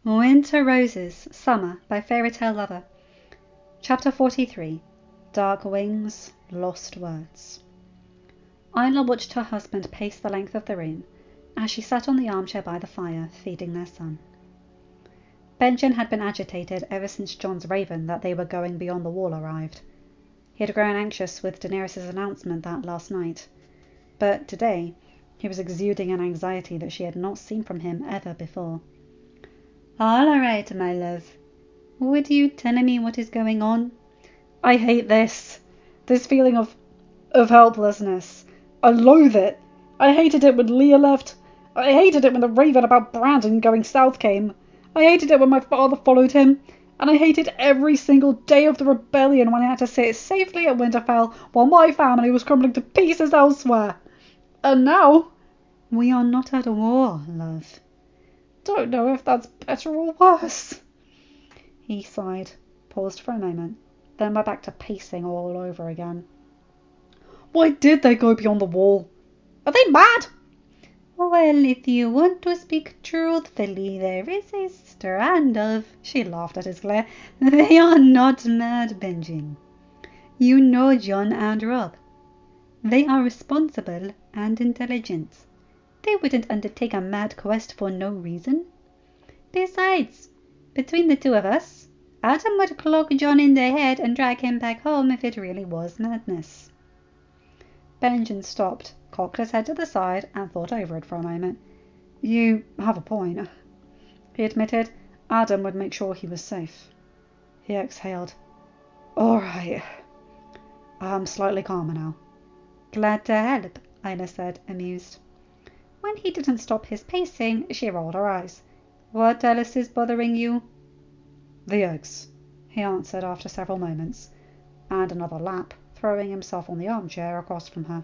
Winter Roses, Summer by fairytalelovr. Chapter 43. Dark Wings, Lost Words. Isla watched her husband pace the length of the room as she sat on the armchair by the fire, feeding their son. Benjen had been agitated ever since Jon's raven that they were going beyond the wall arrived. He had grown anxious with Daenerys' announcement that last night, but today he was exuding an anxiety that she had not seen from him ever before. "All right, my love. Would you tell me what is going on?" "I hate this. This feeling of helplessness. I loathe it. I hated it when Leah left. I hated it when the raven about Brandon going south came. I hated it when my father followed him. And I hated every single day of the rebellion when I had to sit safely at Winterfell while my family was crumbling to pieces elsewhere. And now..." "We are not at war, love." "Don't know if that's better or worse." He sighed, paused for a moment, then went back to pacing all over again. "Why did they go beyond the wall? Are they mad?" "Well, if you want to speak truthfully, there is a strand of..." She laughed at his glare. "They are not mad, Benjen. You know Jon and Robb. They are responsible and intelligent. They wouldn't undertake a mad quest for no reason. Besides, between the two of us, Adam would clock Jon in the head and drag him back home if it really was madness." Benjen stopped, cocked his head to the side, and thought over it for a moment. "You have a point," he admitted. "Adam would make sure he was safe." He exhaled. "All right. I'm slightly calmer now." "Glad to help," Isla said, amused. When he didn't stop his pacing, she rolled her eyes. "What else is bothering you?" "The eggs," he answered after several moments, and another lap, throwing himself on the armchair across from her.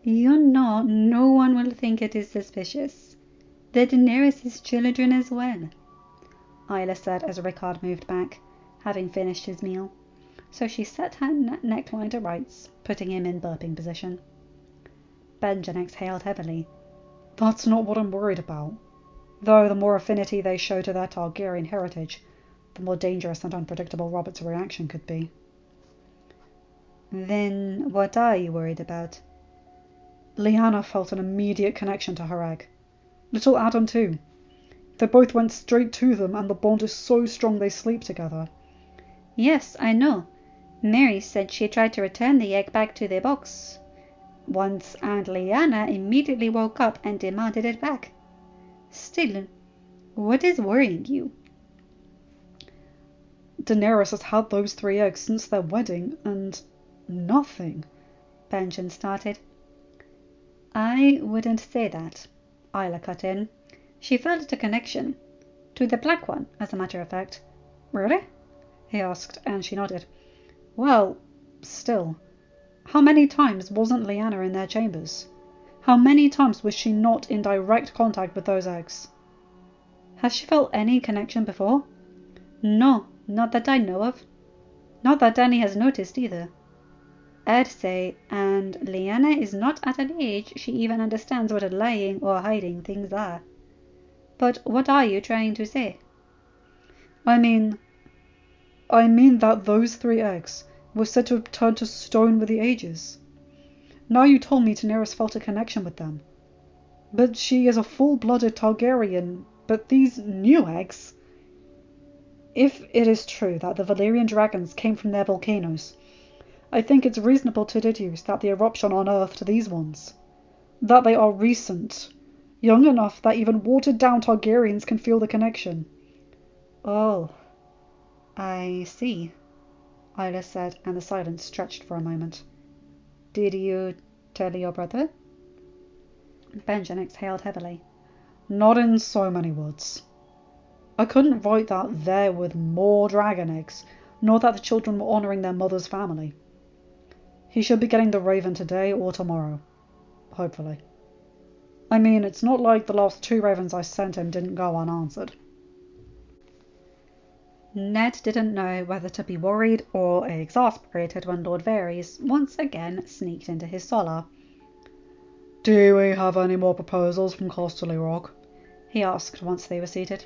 "You know no one will think it is suspicious. They're Daenerys' children as well," Isla said as Rickard moved back, having finished his meal. So she set her neckline to rights, putting him in burping position. Benjen exhaled heavily. "That's not what I'm worried about. Though the more affinity they show to their Targaryen heritage, the more dangerous and unpredictable Robert's reaction could be." "Then what are you worried about?" Lyanna felt an immediate connection to her egg. Little Adam too. They both went straight to them, and the bond is so strong they sleep together. "Yes, I know. Mary said she tried to return the egg back to the box once, and Lyanna immediately woke up and demanded it back. Still, what is worrying you?" "Daenerys has had those 3 eggs since their wedding, and nothing," Benjen started. "I wouldn't say that," Isla cut in. "She felt a connection. To the black one, as a matter of fact." "Really?" he asked, and she nodded. "Well, still, how many times wasn't Lyanna in their chambers? How many times was she not in direct contact with those eggs?" "Has she felt any connection before?" "No, not that I know of. Not that Dany has noticed either. I'd say, and Lyanna is not at an age she even understands what lying or hiding things are. But what are you trying to say?" I mean that those 3 eggs were said to have turned to stone with the ages. Now you told me Daenerys felt a connection with them. But she is a full-blooded Targaryen, but these new eggs... If it is true that the Valyrian dragons came from their volcanoes, I think it's reasonable to deduce that the eruption unearthed these ones. That they are recent, young enough that even watered-down Targaryens can feel the connection." "Oh, I see," Isla said, and the silence stretched for a moment. "Did you tell your brother?" Benjen exhaled heavily. "Not in so many words. I couldn't write that there with more dragon eggs, nor that the children were honouring their mother's family. He should be getting the raven today or tomorrow. Hopefully. I mean, it's not like the last 2 ravens I sent him didn't go unanswered." Ned didn't know whether to be worried or exasperated when Lord Varys once again sneaked into his solar. "Do we have any more proposals from Casterly Rock?" he asked once they were seated.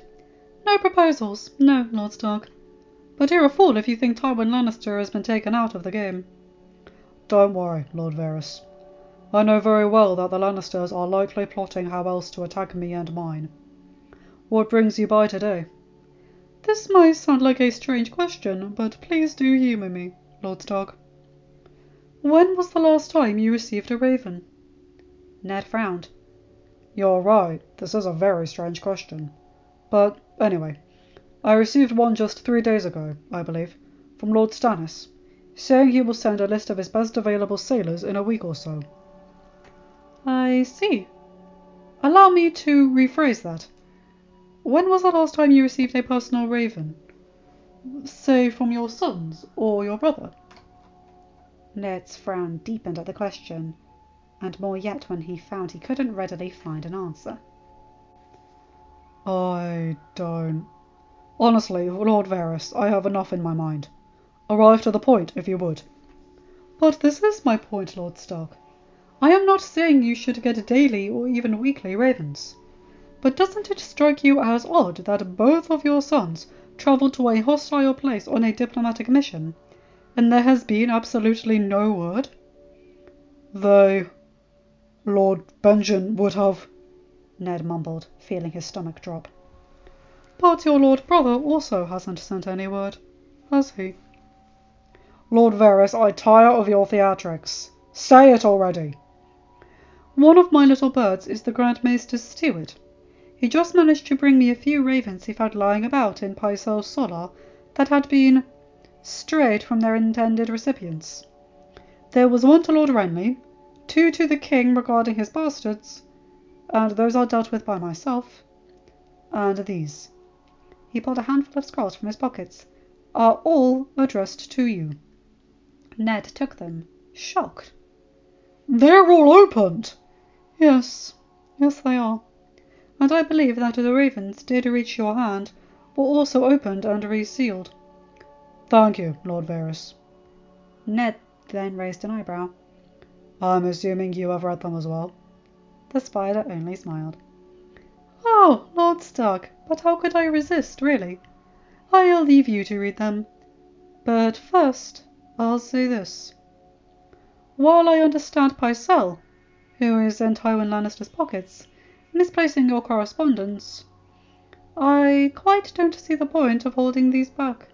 No proposals, no, Lord Stark. But you're a fool if you think Tywin Lannister has been taken out of the game. Don't worry, Lord Varys. I know very well that the Lannisters are likely plotting how else to attack me and mine. What brings you by today? This might sound like a strange question, but please do humour me, Lord Stark. When was the last time you received a raven? Ned frowned. You're right, this is a very strange question. But anyway, I received one just 3 days ago, I believe, from Lord Stannis, saying he will send a list of his best available sailors in a week or so. I see. Allow me to rephrase that. When was the last time you received a personal raven? Say from your sons or your brother? Ned's frown deepened at the question, and more yet when he found he couldn't readily find an answer. I don't... Honestly, Lord Varys, I have enough in my mind. Arrive to the point, if you would. But this is my point, Lord Stark. I am not saying you should get daily or even weekly ravens. But doesn't it strike you as odd that both of your sons travelled to a hostile place on a diplomatic mission, and there has been absolutely no word? Lord Benjen would have... Ned mumbled, feeling his stomach drop. But your Lord Brother also hasn't sent any word, has he? Lord Varys, I tire of your theatrics. Say it already. One of my little birds is the Grand Maester's steward. He just managed to bring me a few ravens he found lying about in Pycelle Solar that had been strayed from their intended recipients. There was one to Lord Renly, 2 to the king regarding his bastards, and those are dealt with by myself, and these. He pulled a handful of scrolls from his pockets, are all addressed to you. Ned took them, shocked. They're all opened! Yes, they are. And I believe that the ravens did reach your hand were also opened and resealed. Thank you, Lord Varys. Ned then raised an eyebrow. I'm assuming you have read them as well. The spider only smiled. Oh, Lord Stark, but how could I resist, really? I'll leave you to read them. But first, I'll say this. While I understand Pycelle, who is in Tywin Lannister's pockets, misplacing your correspondence, I quite don't see the point of holding these back.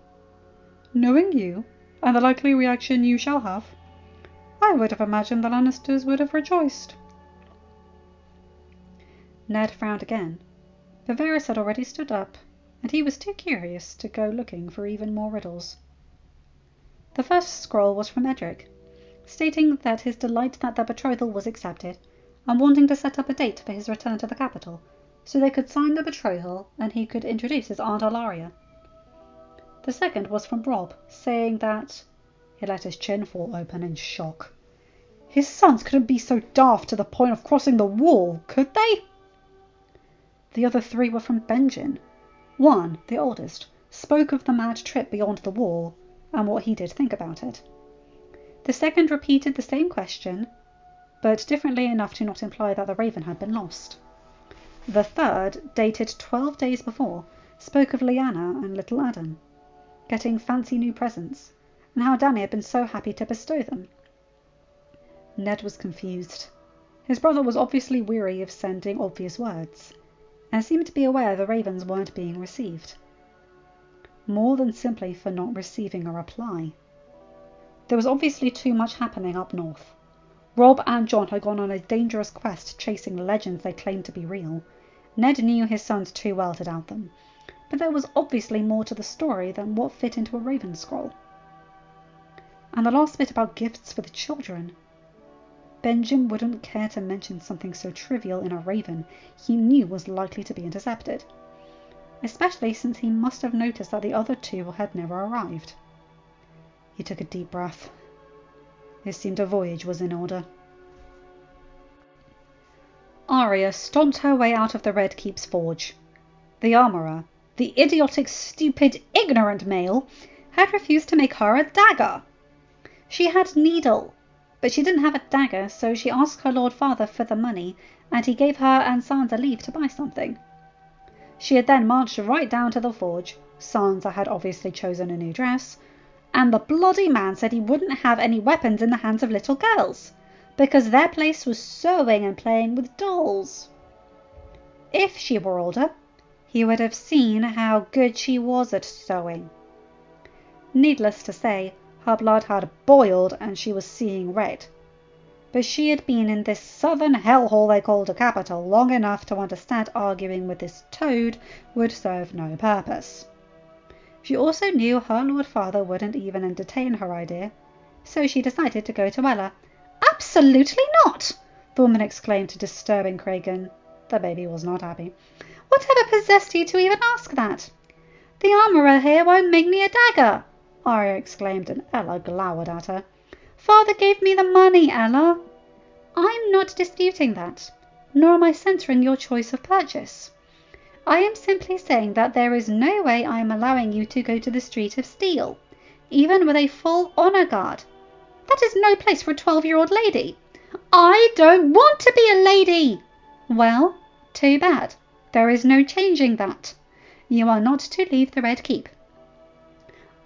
Knowing you, and the likely reaction you shall have, I would have imagined the Lannisters would have rejoiced. Ned frowned again, but Varys had already stood up, and he was too curious to go looking for even more riddles. The first scroll was from Edric, stating that his delight that their betrothal was accepted, and wanting to set up a date for his return to the capital, so they could sign the betrothal and he could introduce his Aunt Alaria. The second was from Robb, saying that... He let his chin fall open in shock. His sons couldn't be so daft to the point of crossing the wall, could they? The other 3 were from Benjen. One, the oldest, spoke of the mad trip beyond the wall, and what he did think about it. The second repeated the same question, but differently enough to not imply that the raven had been lost. The third, dated 12 days before, spoke of Lyanna and little Adam, getting fancy new presents, and how Dany had been so happy to bestow them. Ned was confused. His brother was obviously weary of sending obvious words, and seemed to be aware the ravens weren't being received. More than simply for not receiving a reply. There was obviously too much happening up north. Robb and Jon had gone on a dangerous quest chasing legends they claimed to be real. Ned knew his sons too well to doubt them, but there was obviously more to the story than what fit into a raven scroll. And the last bit about gifts for the children. Benjen wouldn't care to mention something so trivial in a raven he knew was likely to be intercepted, especially since he must have noticed that the other 2 had never arrived. He took a deep breath. It seemed a voyage was in order. Arya stomped her way out of the Red Keep's forge. The armourer, the idiotic, stupid, ignorant male, had refused to make her a dagger. She had needle, but she didn't have a dagger, so she asked her Lord Father for the money, and he gave her and Sansa leave to buy something. She had then marched right down to the forge. Sansa had obviously chosen a new dress, and the bloody man said he wouldn't have any weapons in the hands of little girls, because their place was sewing and playing with dolls. If she were older, he would have seen how good she was at sewing. Needless to say, her blood had boiled and she was seeing red. But she had been in this southern hellhole they called a capital long enough to understand arguing with this toad would serve no purpose. She also knew her Lord Father wouldn't even entertain her idea, so she decided to go to Ella. "Absolutely not!" the woman exclaimed, disturbing Cregan. The baby was not happy. "Whatever possessed you to even ask that?" "The armourer here won't make me a dagger!" Arya exclaimed, and Ella glowered at her. "Father gave me the money, Ella." "I'm not disputing that, nor am I censoring your choice of purchase. I am simply saying that there is no way I am allowing you to go to the Street of Steel, even with a full honour guard. That is no place for a 12-year-old lady." "I don't want to be a lady!" "Well, too bad. There is no changing that. You are not to leave the Red Keep."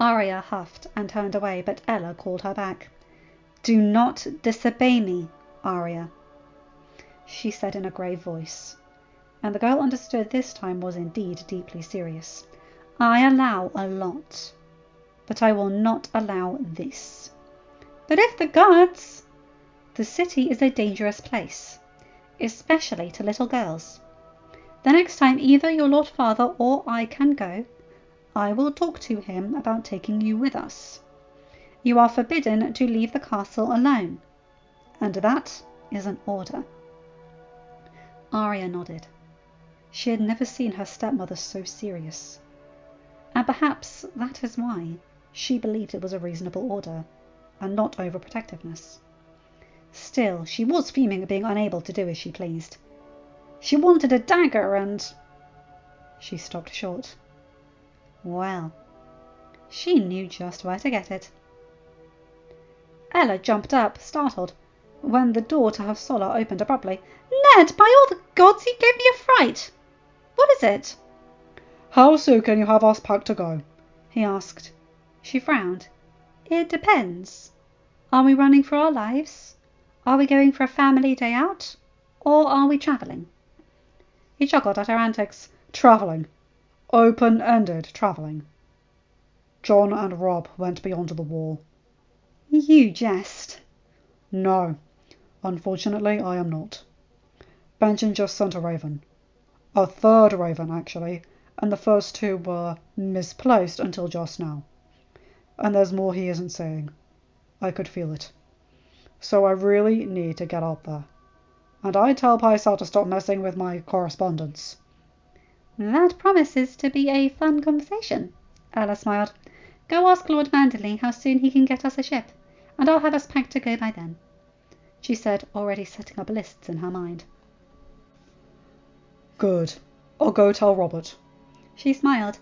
Arya huffed and turned away, but Ella called her back. "Do not disobey me, Arya," she said in a grave voice, and the girl understood this time was indeed deeply serious. "I allow a lot, but I will not allow this." "But if the guards—" "The city is a dangerous place, especially to little girls. The next time either your Lord Father or I can go, I will talk to him about taking you with us. You are forbidden to leave the castle alone, and that is an order." Arya nodded. She had never seen her stepmother so serious, and perhaps that is why she believed it was a reasonable order, and not overprotectiveness. Still, she was fuming at being unable to do as she pleased. She wanted a dagger and... She stopped short. Well, she knew just where to get it. Ella jumped up, startled, when the door to her solo opened abruptly. "Ned, by all the gods, you gave me a fright! What is it?" "How soon can you have us packed to go?" he asked. She frowned. "It depends. Are we running for our lives? Are we going for a family day out? Or are we travelling?" He chuckled at her antics. "Travelling. Open-ended travelling. John and Rob went beyond the wall." "You jest." "No, unfortunately I am not. Benjen just sent a raven. A third raven, actually, and the first two were misplaced until just now. And there's more he isn't saying. I could feel it. So I really need to get up there. And I tell Pycelle to stop messing with my correspondence." "That promises to be a fun conversation," Ella smiled. "Go ask Lord Manderley how soon he can get us a ship, and I'll have us packed to go by then," she said, already setting up lists in her mind. "Good. I'll go tell Robert." She smiled.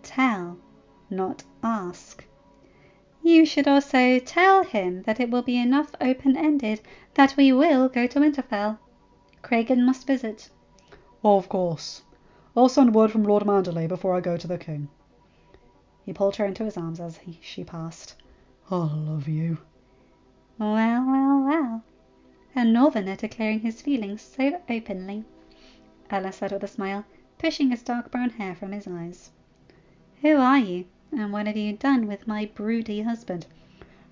"Tell, not ask. You should also tell him that it will be enough open-ended that we will go to Winterfell. Cregan must visit." "Of course. I'll send word from Lord Manderley before I go to the king." He pulled her into his arms as she passed. "I love you." Well, well, well. A northerner declaring his feelings so openly, Ella said with a smile, pushing his dark brown hair from his eyes. "Who are you, and what have you done with my broody husband?"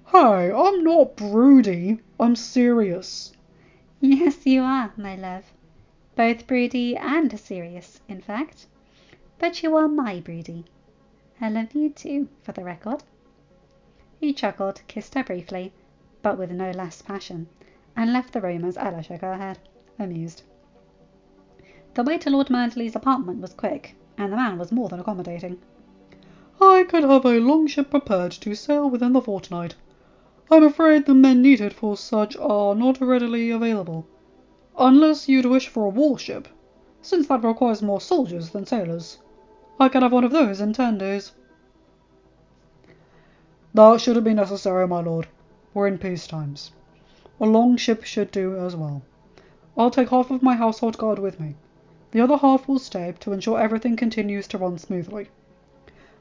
"Hey, I'm not broody. I'm serious." "Yes, you are, my love. Both broody and serious, in fact. But you are my broody. I love you too, for the record." He chuckled, kissed her briefly, but with no less passion, and left the room as Ella shook her head, amused. The way to Lord Manderley's apartment was quick, and the man was more than accommodating. "I could have a longship prepared to sail within the fortnight. I'm afraid the men needed for such are not readily available, unless you'd wish for a warship, since that requires more soldiers than sailors. I can have one of those in 10 days. "That shouldn't be necessary, my lord. We're in peace times. A long ship should do as well. I'll take half of my household guard with me. The other half will stay to ensure everything continues to run smoothly.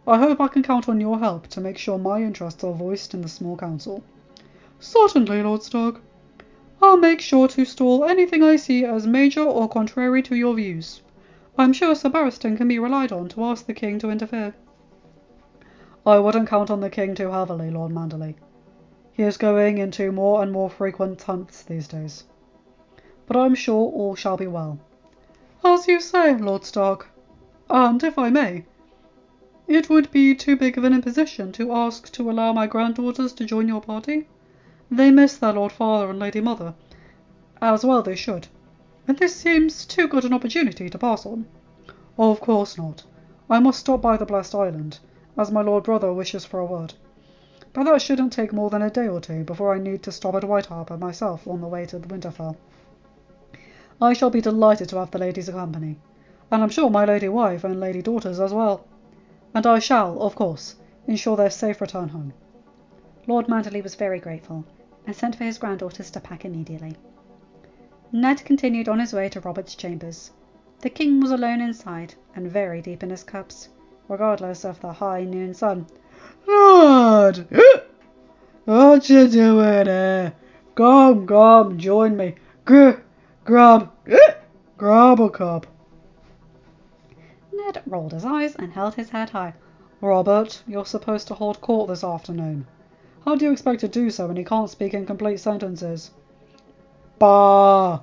I hope I can count on your help to make sure my interests are voiced in the small council. Certainly, Lord Stark. I'll make sure to stall anything I see as major or contrary to your views. I'm sure Sir Barristan can be relied on to ask the king to interfere. I wouldn't count on the king too heavily, Lord Manderley. He is going into more and more frequent hunts these days. But I'm sure all shall be well. As you say, Lord Stark. And, if I may, it would be too big of an imposition to ask to allow my granddaughters to join your party. They miss their Lord Father and Lady Mother. As well they should. And this seems too good an opportunity to pass on. Of course not. I must stop by the Blessed Island, as my Lord Brother wishes for a word. But that shouldn't take more than a day or two before I need to stop at White Harbour myself on the way to the Winterfell. I shall be delighted to have the ladies accompany, and I'm sure my lady wife and lady daughters as well. And I shall, of course, ensure their safe return home. Lord Manderley was very grateful, and sent for his granddaughters to pack immediately. Ned continued on his way to Robert's chambers. The king was alone inside, and very deep in his cups, regardless of the high noon sun. Ned! What you doing here? Come, join me. Grab a cup. Ned rolled his eyes and held his head high. Robert, you're supposed to hold court this afternoon. How do you expect to do so when you can't speak in complete sentences? Bah!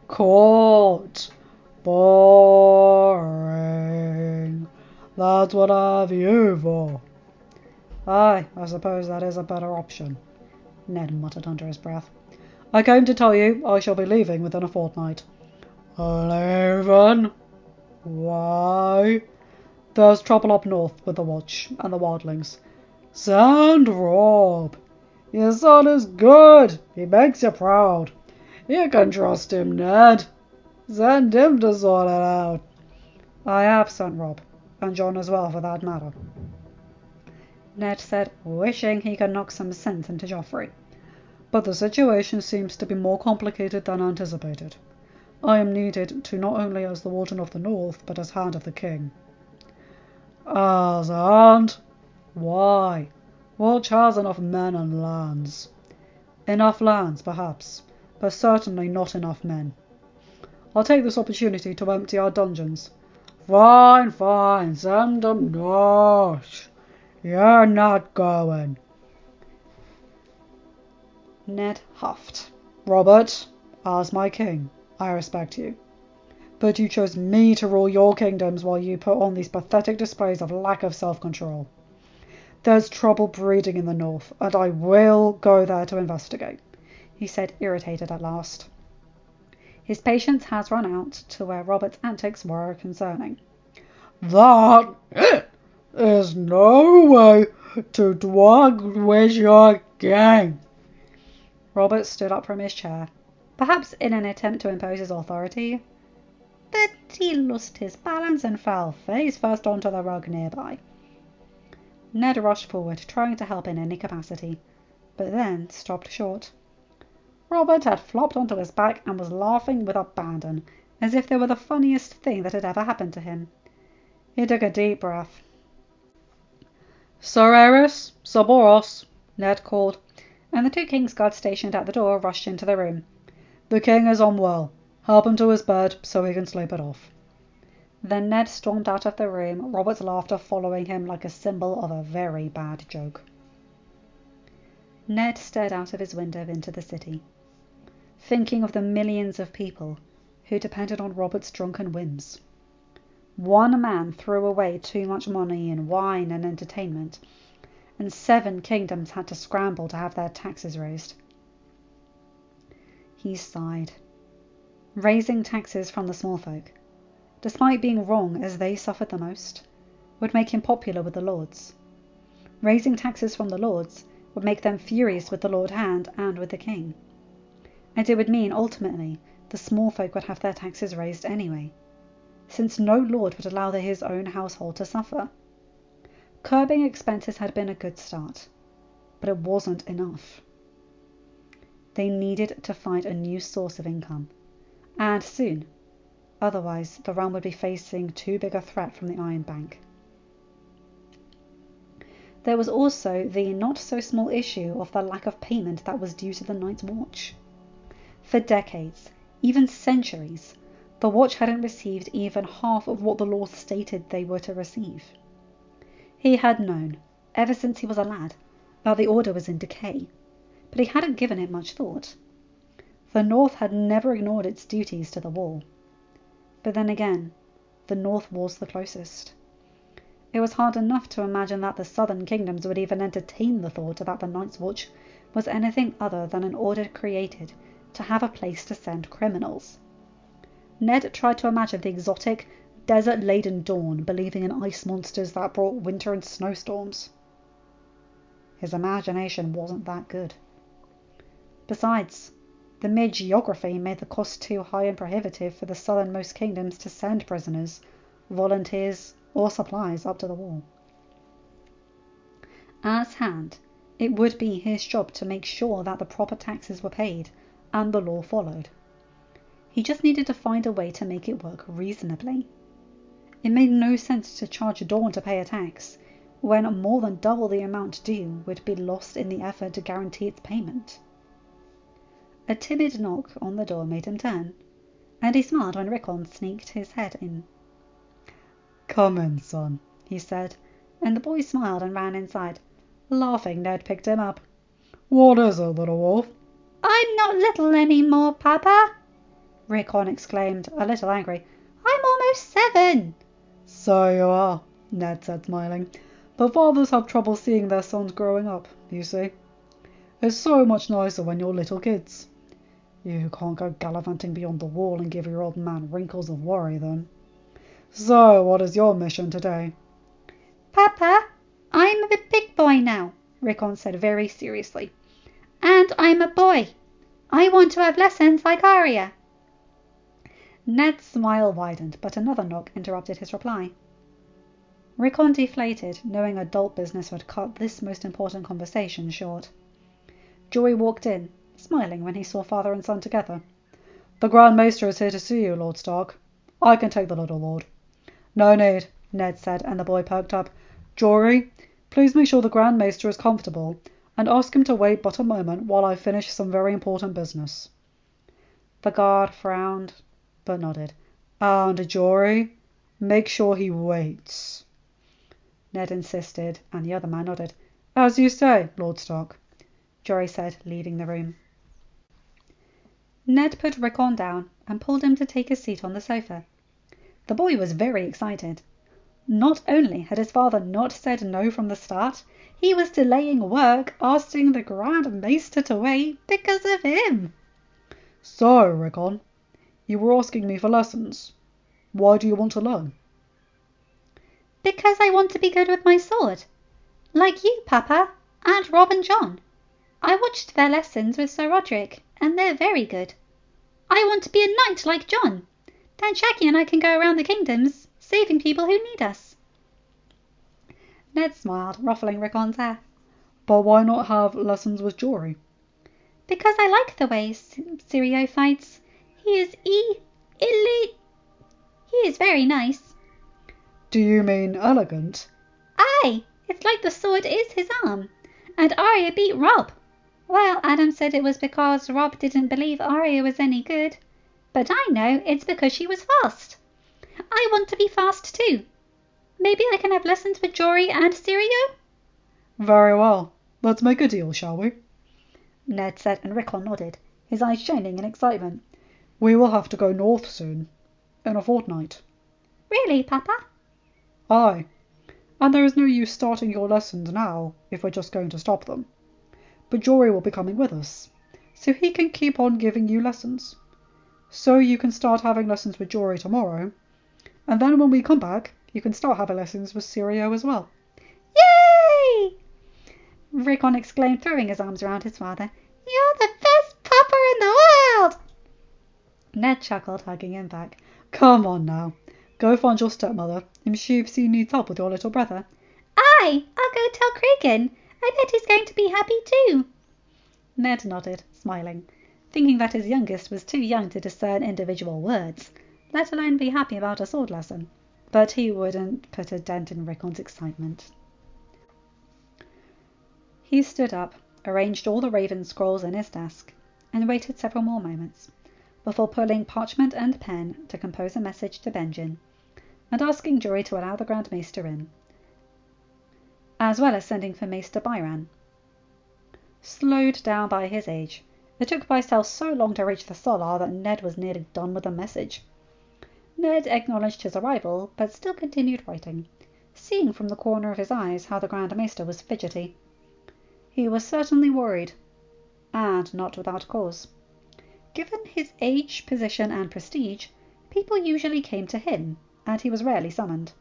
Court! Boring. That's what I have you for. Aye, I suppose that is a better option, Ned muttered under his breath. I came to tell you I shall be leaving within a fortnight. Leaving? Why? There's trouble up north with the Watch and the wildlings. Send Rob. Your son is good. He makes you proud. You can trust him, Ned. Send him to sort it out. I have sent Rob, and John as well for that matter, Ned said, wishing he could knock some sense into Joffrey. But the situation seems to be more complicated than anticipated. I am needed to not only as the Warden of the North, but as Hand of the King. As Hand? Why? Watch has enough men and lands. Enough lands, perhaps, but certainly not enough men. I'll take this opportunity to empty our dungeons. Fine, send them north. You're not going. Ned huffed. Robert, as my king, I respect you. But you chose me to rule your kingdoms while you put on these pathetic displays of lack of self-control. There's trouble breeding in the north, and I will go there to investigate, he said, irritated at last. His patience has run out to where Robert's antics were concerning. That is no way to talk with your king. Robert stood up from his chair, perhaps in an attempt to impose his authority, but he lost his balance and fell face first onto the rug nearby. Ned rushed forward, trying to help in any capacity, but then stopped short. Robert had flopped onto his back and was laughing with abandon, as if they were the funniest thing that had ever happened to him. He took a deep breath. Sir Aerys, Sir Boros, Ned called, and the two king's guards stationed at the door rushed into the room. The king is unwell. Help him to his bed so he can sleep it off. Then Ned stormed out of the room, Robert's laughter following him like a symbol of a very bad joke. Ned stared out of his window into the city, thinking of the millions of people who depended on Robert's drunken whims. One man threw away too much money in wine and entertainment, and 7 kingdoms had to scramble to have their taxes raised. He sighed. Raising taxes from the small folk, despite being wrong as they suffered the most, would make him popular with the lords. Raising taxes from the lords would make them furious with the Lord Hand and with the king. And it would mean, ultimately, the small folk would have their taxes raised anyway, since no lord would allow his own household to suffer. Curbing expenses had been a good start, but it wasn't enough. They needed to find a new source of income, and soon, Otherwise, the realm would be facing too big a threat from the Iron Bank. There was also the not-so-small issue of the lack of payment that was due to the Night's Watch. For decades, even centuries, the Watch hadn't received even half of what the law stated they were to receive. He had known, ever since he was a lad, that the Order was in decay, but he hadn't given it much thought. The North had never ignored its duties to the Wall. But then again, the North was the closest. It was hard enough to imagine that the southern kingdoms would even entertain the thought that the Night's Watch was anything other than an order created to have a place to send criminals. Ned tried to imagine the exotic, desert-laden dawn believing in ice monsters that brought winter and snowstorms. His imagination wasn't that good. Besides, the mere geography made the cost too high and prohibitive for the southernmost kingdoms to send prisoners, volunteers, or supplies up to the Wall. As Hand, it would be his job to make sure that the proper taxes were paid and the law followed. He just needed to find a way to make it work reasonably. It made no sense to charge Dawn to pay a tax when more than double the amount due would be lost in the effort to guarantee its payment. A timid knock on the door made him turn, and he smiled when Rickon sneaked his head in. "Come in, son," he said, and the boy smiled and ran inside. Laughing, Ned picked him up. "What is it, little wolf?" "I'm not little any more, Papa," Rickon exclaimed, a little angry. "I'm almost 7. "So you are," Ned said, smiling. "But fathers have trouble seeing their sons growing up, you see. It's so much nicer when you're little kids. You can't go gallivanting beyond the Wall and give your old man wrinkles of worry then. So, what is your mission today?" "Papa, I'm a big boy now," Rickon said very seriously. "And I'm a boy. I want to have lessons like Arya." Ned's smile widened, but another knock interrupted his reply. Rickon deflated, knowing adult business would cut this most important conversation short. Jory walked in, smiling when he saw father and son together. "The Grand Maester is here to see you, Lord Stark. I can take the little lord." "No need," Ned said, and the boy perked up. "Jory, please make sure the Grand Maester is comfortable, and ask him to wait but a moment while I finish some very important business." The guard frowned, but nodded. "And Jory, make sure he waits." Ned insisted, and the other man nodded. "As you say, Lord Stark," Jory said, leaving the room. Ned put Rickon down and pulled him to take a seat on the sofa. The boy was very excited. Not only had his father not said no from the start, he was delaying work, asking the Grand Maester to wait because of him. "So, Rickon, you were asking me for lessons. Why do you want to learn?" "Because I want to be good with my sword. Like you, Papa, and Rob and John. I watched their lessons with Sir Roderick, and they're very good. I want to be a knight like John. Then Shaggy and I can go around the kingdoms, saving people who need us." Ned smiled, ruffling Rickon's hair. "But why not have lessons with Jory?" "Because I like the way Sirio fights. He is very nice." "Do you mean elegant?" "Aye, it's like the sword is his arm. And Arya beat Rob. Well, Adam said it was because Rob didn't believe Arya was any good. But I know it's because she was fast. I want to be fast too. Maybe I can have lessons with Jory and Sirio?" "Very well. Let's make a deal, shall we?" Ned said, and Rickon nodded, his eyes shining in excitement. "We will have to go north soon. In a fortnight." "Really, Papa?" "Aye. And there is no use starting your lessons now if we're just going to stop them. But Jory will be coming with us, so he can keep on giving you lessons. So you can start having lessons with Jory tomorrow, and then when we come back, you can start having lessons with Sirio as well." "Yay!" Rickon exclaimed, throwing his arms around his father. "You're the best papa in the world!" Ned chuckled, hugging him back. "Come on now. Go find your stepmother and see if she needs help with your little brother." "Aye, I'll go tell Cregan. I bet he's going to be happy too." Ned nodded, smiling, thinking that his youngest was too young to discern individual words, let alone be happy about a sword lesson. But he wouldn't put a dent in Rickon's excitement. He stood up, arranged all the raven scrolls in his desk, and waited several more moments before pulling parchment and pen to compose a message to Benjen and asking Jory to allow the Grand Maester in, as well as sending for Maester Byran. Slowed down by his age, it took Pycelle so long to reach the Solar that Ned was nearly done with the message. Ned acknowledged his arrival, but still continued writing, seeing from the corner of his eyes how the Grand Maester was fidgety. He was certainly worried, and not without cause. Given his age, position, and prestige, people usually came to him, and he was rarely summoned.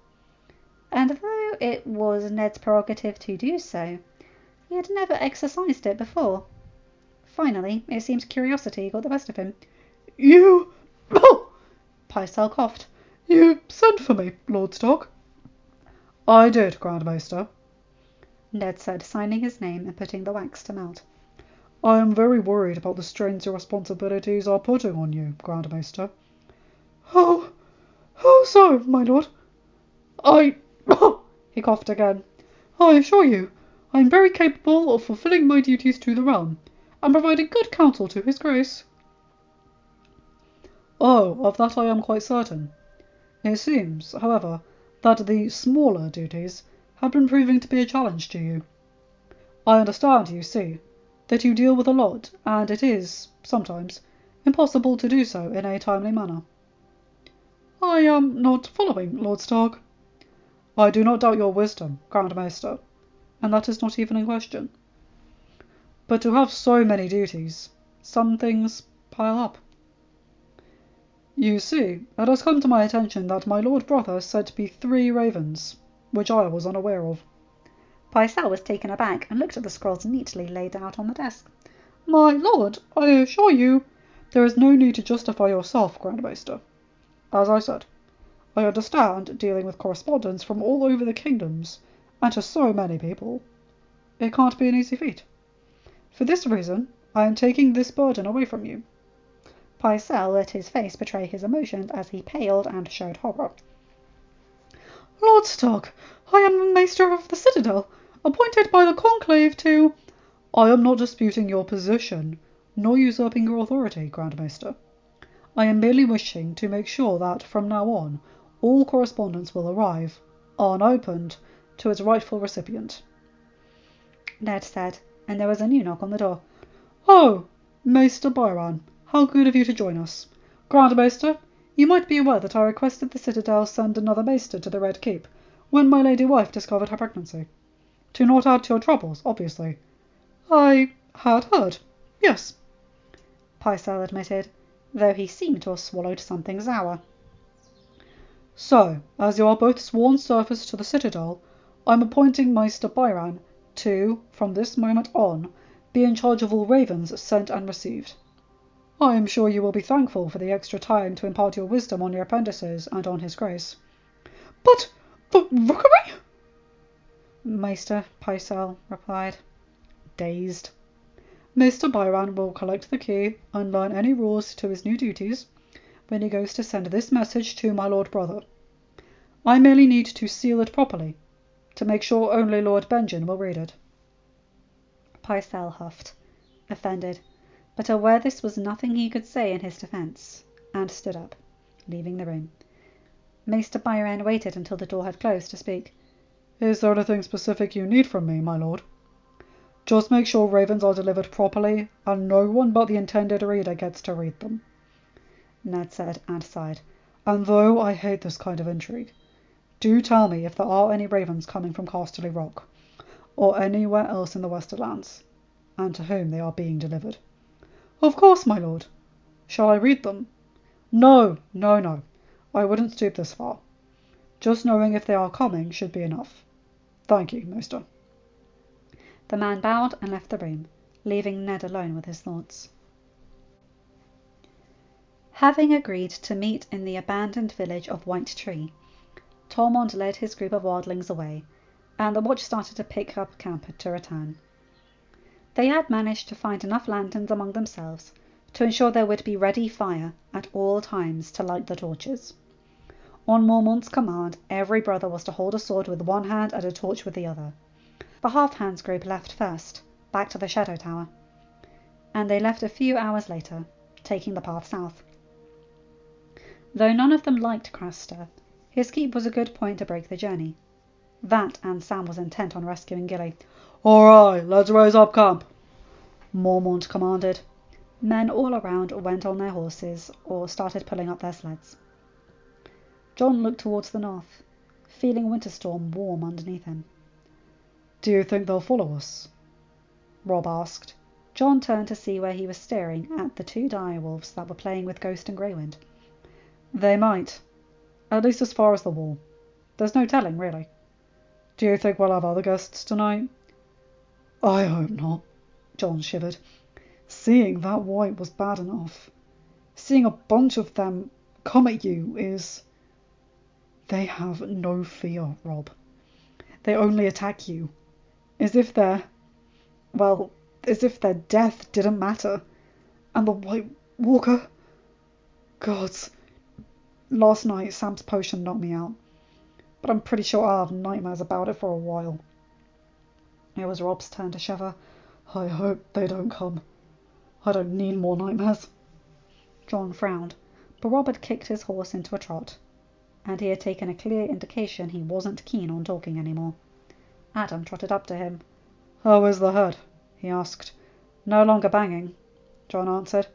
And though it was Ned's prerogative to do so, he had never exercised it before. Finally, it seemed curiosity got the best of him. You... Pycelle coughed. You sent for me, Lord Stark? I did, Grand Maester, Ned said, signing his name and putting the wax to melt. I am very worried about the strains your responsibilities are putting on you, Grand Maester. How so, my lord? He coughed again. I assure you, I am very capable of fulfilling my duties to the realm, and providing good counsel to his grace. Oh, of that I am quite certain. It seems, however, that the smaller duties have been proving to be a challenge to you. I understand, you see, that you deal with a lot, and it is, sometimes, impossible to do so in a timely manner. I am not following, Lord Stark. I do not doubt your wisdom, Grand Maester, and that is not even in question. But to have so many duties, some things pile up. You see, it has come to my attention that my lord brother said to be 3 ravens, which I was unaware of. Pycelle was taken aback and looked at the scrolls neatly laid out on the desk. My lord, I assure you, there is no need to justify yourself, Grand Maester. As I said, I understand dealing with correspondence from all over the kingdoms, and to so many people. It can't be an easy feat. For this reason, I am taking this burden away from you. Pycelle let his face betray his emotions as he paled and showed horror. Lord Stark, I am the Maester of the Citadel, appointed by the Conclave to... I am not disputing your position, nor usurping your authority, Grand Maester. I am merely wishing to make sure that, from now on, all correspondence will arrive, unopened, to its rightful recipient. Ned said, and there was a new knock on the door. Oh, Maester Byran, how good of you to join us. Grand Maester, you might be aware that I requested the Citadel send another Maester to the Red Keep, when my lady wife discovered her pregnancy. To not add to your troubles, obviously. I had heard, yes, Pycelle admitted, though he seemed to have swallowed something sour. So, as you are both sworn servants to the Citadel, I am appointing Maester Byran to, from this moment on, be in charge of all ravens sent and received. I am sure you will be thankful for the extra time to impart your wisdom on your apprentices and on his grace. But the rookery? Maester, Pycelle replied, dazed. Maester Byran will collect the key and learn any rules to his new duties when he goes to send this message to my lord brother. I merely need to seal it properly, to make sure only Lord Benjen will read it. Pycelle huffed, offended, but aware this was nothing he could say in his defence, and stood up, leaving the room. Maester Byran waited until the door had closed to speak. Is there anything specific you need from me, my lord? Just make sure ravens are delivered properly, and no one but the intended reader gets to read them, Ned said, and sighed. And though I hate this kind of intrigue, do tell me if there are any ravens coming from Casterly Rock, or anywhere else in the Westerlands, and to whom they are being delivered. Of course, my lord. Shall I read them? No. I wouldn't stoop this far. Just knowing if they are coming should be enough. Thank you, Maester. The man bowed and left the room, leaving Ned alone with his thoughts. Having agreed to meet in the abandoned village of White Tree, Tormund led his group of wildlings away, and the watch started to pick up camp to return. They had managed to find enough lanterns among themselves to ensure there would be ready fire at all times to light the torches. On Mormont's command, every brother was to hold a sword with one hand and a torch with the other. The half-hands group left first, back to the Shadow Tower, and they left a few hours later, taking the path south. Though none of them liked Craster, his keep was a good point to break the journey. That and Sam was intent on rescuing Gilly. "All right, let's raise up camp," Mormont commanded. Men all around went on their horses or started pulling up their sleds. John looked towards the north, feeling Winterstorm warm underneath him. "Do you think they'll follow us?" Rob asked. John turned to see where he was staring at the two direwolves that were playing with Ghost and Greywind. "They might. At least as far as the wall. There's no telling, really. Do you think we'll have other guests tonight?" "I hope not," John shivered. "Seeing that white was bad enough. Seeing a bunch of them come at you is... They have no fear, Rob. They only attack you. As if their death didn't matter. And the White Walker... Gods. Last night, Sam's potion knocked me out. But I'm pretty sure I'll have nightmares about it for a while." It was Rob's turn to shiver. "I hope they don't come. I don't need more nightmares." John frowned, but Rob had kicked his horse into a trot, and he had taken a clear indication he wasn't keen on talking anymore. Adam trotted up to him. "How is the head?" he asked. "No longer banging," John answered.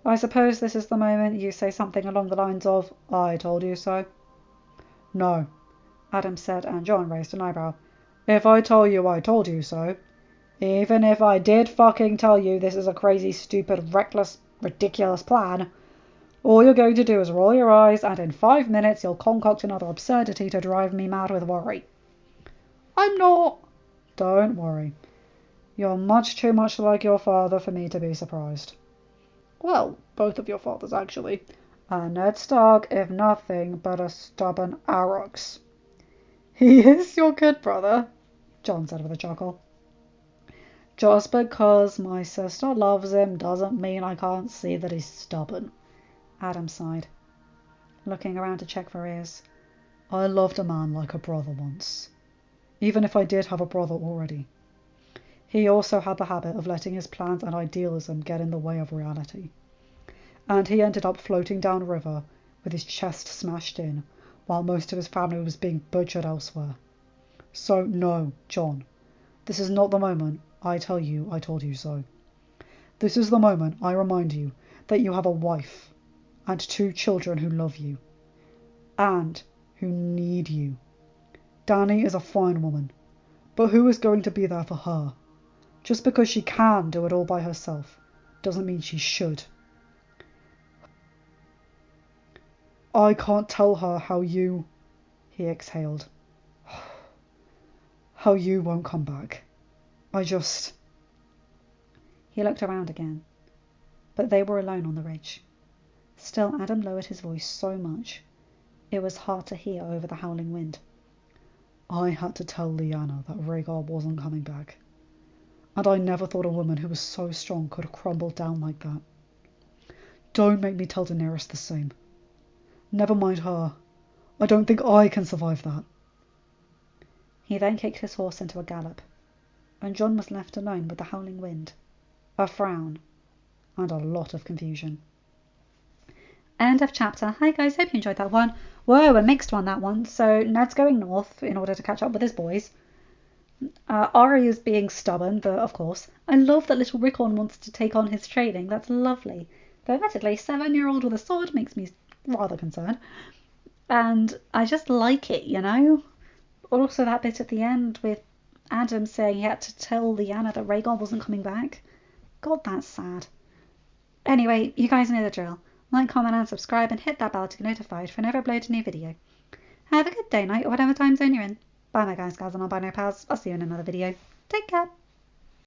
"I suppose this is the moment you say something along the lines of, 'I told you so.'" "No," Adam said, and John raised an eyebrow. "If I tell you I told you so, even if I did fucking tell you this is a crazy, stupid, reckless, ridiculous plan, all you're going to do is roll your eyes, and in 5 minutes you'll concoct another absurdity to drive me mad with worry." "I'm not." "Don't worry. You're much too much like your father for me to be surprised." "Well, both of your fathers, actually." "And Ned Stark, if nothing but a stubborn RileyRoxx." "He is your good brother," John said with a chuckle. "Just because my sister loves him doesn't mean I can't see that he's stubborn," Adam sighed, looking around to check for ears. "I loved a man like a brother once, even if I did have a brother already. He also had the habit of letting his plans and idealism get in the way of reality. And he ended up floating down a river with his chest smashed in, while most of his family was being butchered elsewhere. So no, John, this is not the moment I tell you I told you so. This is the moment I remind you that you have a wife and 2 children who love you and who need you. Dany is a fine woman, but who is going to be there for her? Just because she can do it all by herself doesn't mean she should. I can't tell her how you..." he exhaled. "How you won't come back. I just..." He looked around again, but they were alone on the ridge. Still, Adam lowered his voice so much it was hard to hear over the howling wind. "I had to tell Lyanna that Rhaegar wasn't coming back. And I never thought a woman who was so strong could crumble down like that. Don't make me tell Daenerys the same. Never mind her. I don't think I can survive that." He then kicked his horse into a gallop, and John was left alone with the howling wind, a frown, and a lot of confusion. End of chapter. Hi guys, hope you enjoyed that one. Whoa, a mixed one, that one. So Ned's going north in order to catch up with his boys. Ari is being stubborn, but of course. I love that little Rickon wants to take on his training. That's lovely. Though admittedly, 7-year-old with a sword makes me rather concerned. And I just like it, you know? Also that bit at the end with Adam saying he had to tell Lyanna that Rhaegar wasn't coming back. God, that's sad. Anyway, you guys know the drill. Like, comment and subscribe and hit that bell to get notified whenever I upload a new video. Have a good day, night, or whatever time zone you're in. Bye my guys, gals and non-binary pals. I'll see you in another video. Take care.